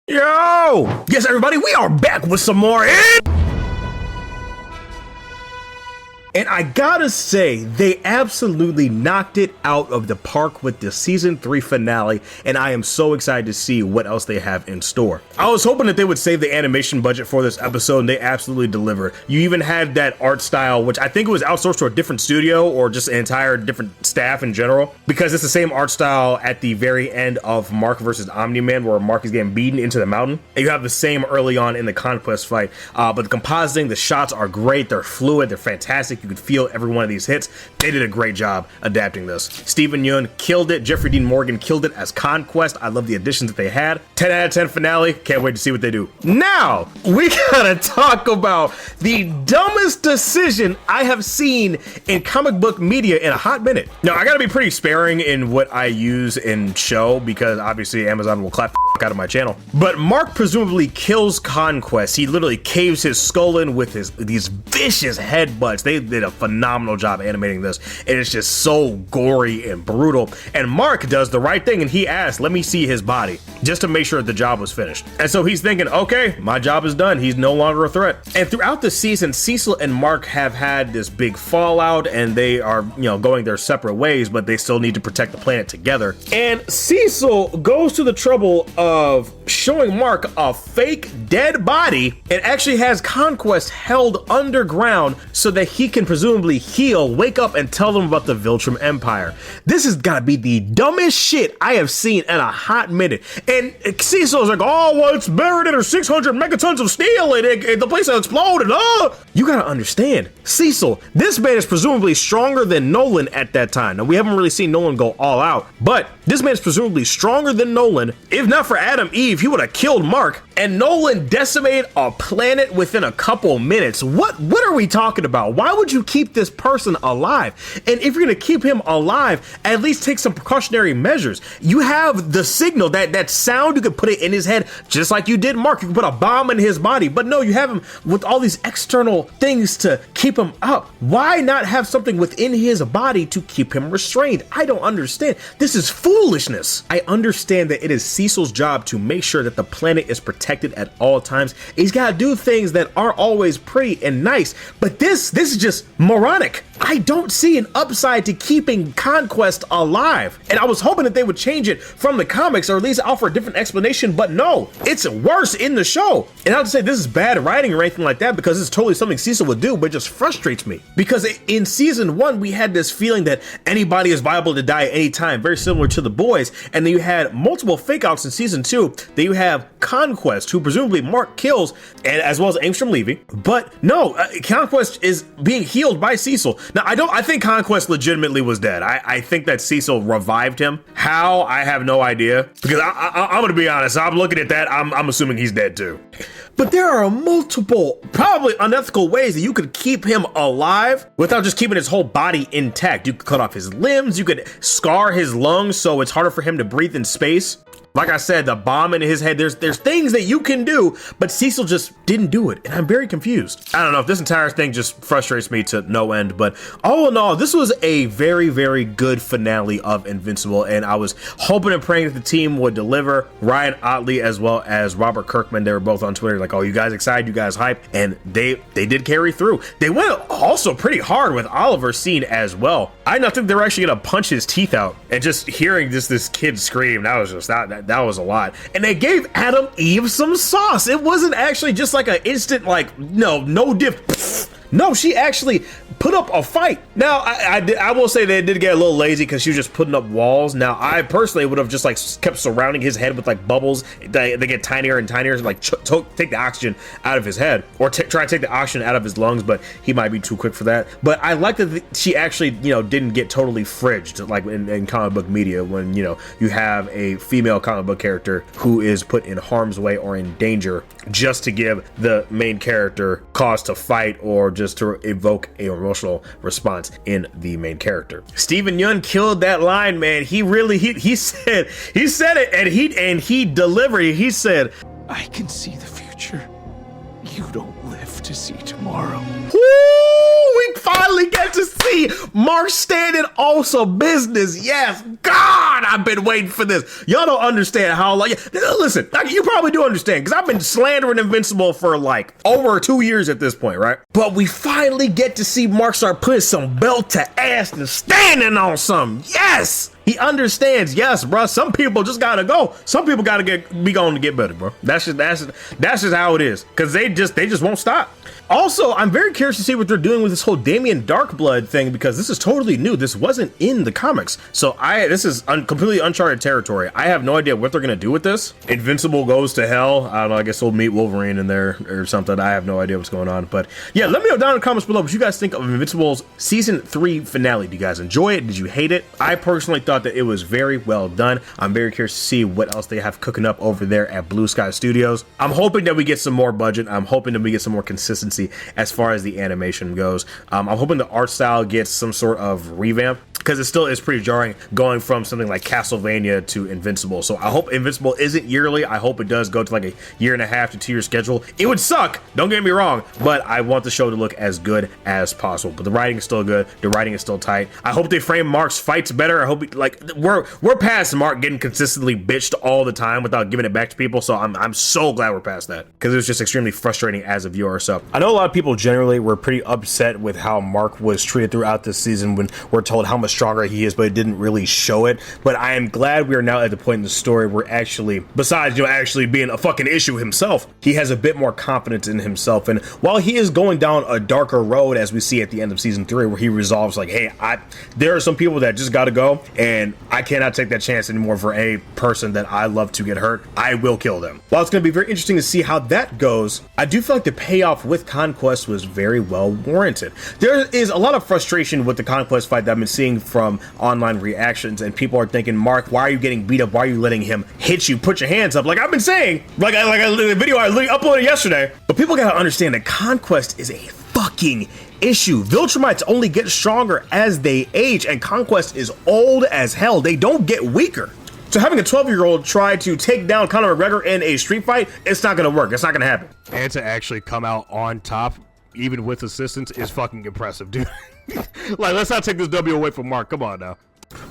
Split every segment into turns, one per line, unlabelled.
Yo! Yes, everybody, we are back with some more And I gotta say, they absolutely knocked it out of the park with the season 3 finale, and I am so excited to see what else they have in store. I was hoping that they would save the animation budget for this episode, and they absolutely delivered. You even had that art style, which I think it was outsourced to a different studio or just an entire different staff in general, because it's the same art style at the very end of Mark versus Omni-Man, where Mark is getting beaten into the mountain, and you have the same early on in the Conquest fight. But the compositing, the shots are great, they're fluid, they're fantastic. You could feel every one of these hits. They did a great job adapting this. Steven Yeun killed it. Jeffrey Dean Morgan killed it as Conquest. I love the additions that they had. 10 out of 10 finale. Can't wait to see what they do. Now, we gotta talk about the dumbest decision I have seen in comic book media in a hot minute. Now, I gotta be pretty sparing in what I use in show because obviously Amazon will clap the out of my channel. But Mark presumably kills Conquest. He literally caves his skull in with these vicious headbutts. They did a phenomenal job animating this, and it's just so gory and brutal. And Mark does the right thing, and he asks, let me see his body, just to make sure the job was finished. And so he's thinking, okay, my job is done. He's no longer a threat. And throughout the season, Cecil and Mark have had this big fallout, and they are, going their separate ways, but they still need to protect the planet together. And Cecil goes to the trouble of showing Mark a fake dead body and actually has Conquest held underground so that he can presumably heal, wake up, and tell them about the Viltrum Empire. This has got to be the dumbest shit I have seen in a hot minute. And Cecil's like, oh, well, it's buried under 600 megatons of steel and the place will explode. And you got to understand, Cecil, this man is presumably stronger than Nolan at that time. Now, we haven't really seen Nolan go all out, but this man is presumably stronger than Nolan. If not for Adam Eve, he would have killed Mark, and Nolan decimated a planet within a couple minutes. What are we talking about? Why would you keep this person alive? And if you're gonna keep him alive, at least take some precautionary measures. You have the signal, that sound, you could put it in his head, just like you did Mark. You can put a bomb in his body, but no, you have him with all these external things to keep him up. Why not have something within his body to keep him restrained? I don't understand. This is foolishness. I understand that it is Cecil's job to make sure that the planet is protected at all times. He's got to do things that aren't always pretty and nice, but this is just moronic. I don't see an upside to keeping Conquest alive, and I was hoping that they would change it from the comics or at least offer a different explanation, but no, it's worse in the show. And I would say this is bad writing or anything like that, because it's totally something Cecil would do, but it just frustrates me. Because in season 1, we had this feeling that anybody is viable to die at any time, very similar to The Boys, and then you had multiple fake outs in season 2. Then you have Conquest, who presumably Mark kills, and as well as Angstrom leaving. But no, Conquest is being healed by Cecil. Now, I think Conquest legitimately was dead. I think that Cecil revived him. How? I have no idea. Because I'm gonna be honest, I'm looking at that, I'm assuming he's dead too. But there are multiple, probably unethical ways that you could keep him alive without just keeping his whole body intact. You could cut off his limbs, you could scar his lungs so it's harder for him to breathe in space. Like I said, the bomb in his head, there's things that you can do, but Cecil just didn't do it, and I'm very confused. I don't know if this entire thing just frustrates me to no end, but all in all, this was a very, very good finale of Invincible, and I was hoping and praying that the team would deliver. Ryan Otley as well as Robert Kirkman, they were both on Twitter like, oh, you guys excited, you guys hyped, and they did carry through. They went also pretty hard with Oliver's scene as well. I did not think they were actually gonna punch his teeth out, and just hearing this kid scream, that was just that was a lot. And they gave Adam Eve some sauce. It wasn't actually just like an instant, like, no diff. No, she actually put up a fight. Now, I will say they did get a little lazy because she was just putting up walls. Now, I personally would have just like kept surrounding his head with like bubbles. They get tinier and tinier, like take the oxygen out of his head, or try to take the oxygen out of his lungs, but he might be too quick for that. But I like that she actually, didn't get totally fridged like in comic book media when, you have a female comic book character who is put in harm's way or in danger just to give the main character cause to fight or just to evoke an emotional response in the main character. Steven Yeun killed that line, man. He really he said it, and he delivered. He said,
I can see the future. You don't live to see tomorrow.
Woo! We finally finally get to see Mark standing on some business. Yes, God, I've been waiting for this. Y'all don't understand how long. Listen, you probably do understand because I've been slandering Invincible for like over 2 years at this point, right? But we finally get to see Mark start putting some belt to ass and standing on something. Yes. He understands, yes, bro. Some people just gotta go. Some people gotta be going to get better, bro. That's just how it is. Cause they just won't stop. Also, I'm very curious to see what they're doing with this whole Damien Darkblood thing because this is totally new. This wasn't in the comics, so this is completely uncharted territory. I have no idea what they're gonna do with this. Invincible goes to hell. I don't know. I guess we'll meet Wolverine in there or something. I have no idea what's going on, but yeah, let me know down in the comments below what you guys think of Invincible's season 3 finale. Do you guys enjoy it? Did you hate it? I personally thought that it was very well done. I'm very curious to see what else they have cooking up over there at Blue Sky Studios. I'm hoping that we get some more budget. I'm hoping that we get some more consistency as far as the animation goes. I'm hoping the art style gets some sort of revamp because it still is pretty jarring going from something like Castlevania to Invincible. So I hope Invincible isn't yearly. I hope it does go to like a 1.5 to 2 year schedule. It would suck, don't get me wrong, but I want the show to look as good as possible. But the writing is still good. The writing is still tight. I hope they frame Mark's fights better. I hope we're past Mark getting consistently bitched all the time without giving it back to people. So I'm so glad we're past that because it was just extremely frustrating as a viewer. So I know a lot of people generally were pretty upset with how Mark was treated throughout this season when we're told how much stronger he is, but it didn't really show it. But I am glad we are now at the point in the story where actually, besides actually being a fucking issue himself, he has a bit more confidence in himself. And while he is going down a darker road, as we see at the end of season 3, where he resolves like, hey, there are some people that just gotta go, and I cannot take that chance anymore for a person that I love to get hurt. I will kill them. While it's gonna be very interesting to see how that goes, I do feel like the payoff with Conquest was very well warranted. There is a lot of frustration with the Conquest fight that I've been seeing from online reactions, and people are thinking, Mark, why are you getting beat up? Why are you letting him hit you? Put your hands up. Like I've been saying, the video I uploaded yesterday. But people gotta understand that Conquest is a fucking issue. Viltrumites only get stronger as they age, and Conquest is old as hell. They don't get weaker. So having a 12-year-old try to take down Conor McGregor in a street fight, it's not gonna work. It's not gonna happen. And to actually come out on top, even with assistance, is fucking impressive, dude. Like, let's not take this W away from Mark. Come on now.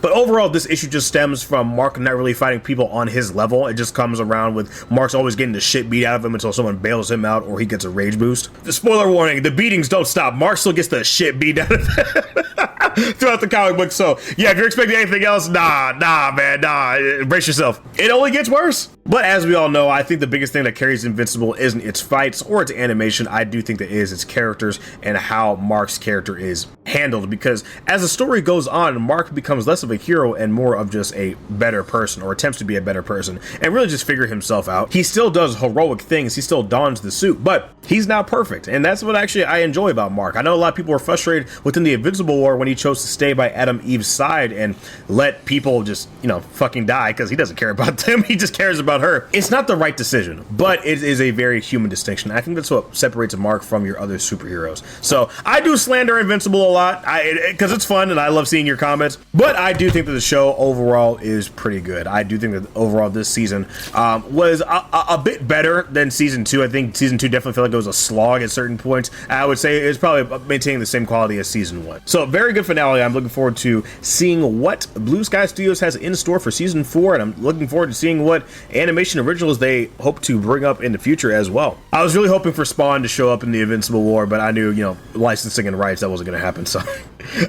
But overall, this issue just stems from Mark not really fighting people on his level. It just comes around with Mark's always getting the shit beat out of him until someone bails him out or he gets a rage boost. The spoiler warning, the beatings don't stop. Mark still gets the shit beat out of him throughout the comic book. So yeah, if you're expecting anything else, nah, man, brace yourself. It only gets worse. But as we all know, I think the biggest thing that carries Invincible isn't its fights or its animation. I do think that is its characters and how Mark's character is handled, because as the story goes on, Mark becomes less of a hero and more of just a better person, or attempts to be a better person and really just figure himself out. He still does heroic things. He still dons the suit, but he's not perfect. And that's what actually I enjoy about Mark. I know a lot of people were frustrated within the Invincible War when he chose to stay by Adam Eve's side and let people just, fucking die because he doesn't care about them. He just cares about her. It's not the right decision, but it is a very human distinction. I think that's what separates Mark from your other superheroes. So I do slander Invincible a lot because it's fun and I love seeing your comments, but I do think that the show overall is pretty good. I do think that overall this season was a bit better than season 2. I think season 2 definitely felt like it was a slog at certain points. I would say it's probably maintaining the same quality as season 1. So very good finale. I'm looking forward to seeing what Blue Sky Studios has in store for season 4, and I'm looking forward to seeing what animation originals they hope to bring up in the future as well. I was really hoping for Spawn to show up in the Invincible War, but I knew, licensing and rights, that wasn't going to happen, so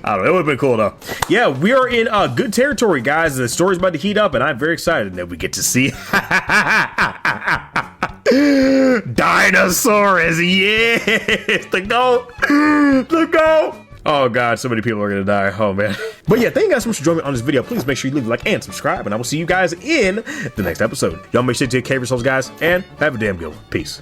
I don't know. It would have been cool though. Yeah, we are in good territory, guys. The story's about to heat up, and I'm very excited that we get to see Dinosaurus. Yes, the goat. Oh god, so many people are gonna die. Oh man. But yeah, thank you guys so much for joining me on this video. Please make sure you leave a like and subscribe, and I will see you guys in the next episode. Y'all make sure to take care of yourselves, guys, and have a damn good one. Peace.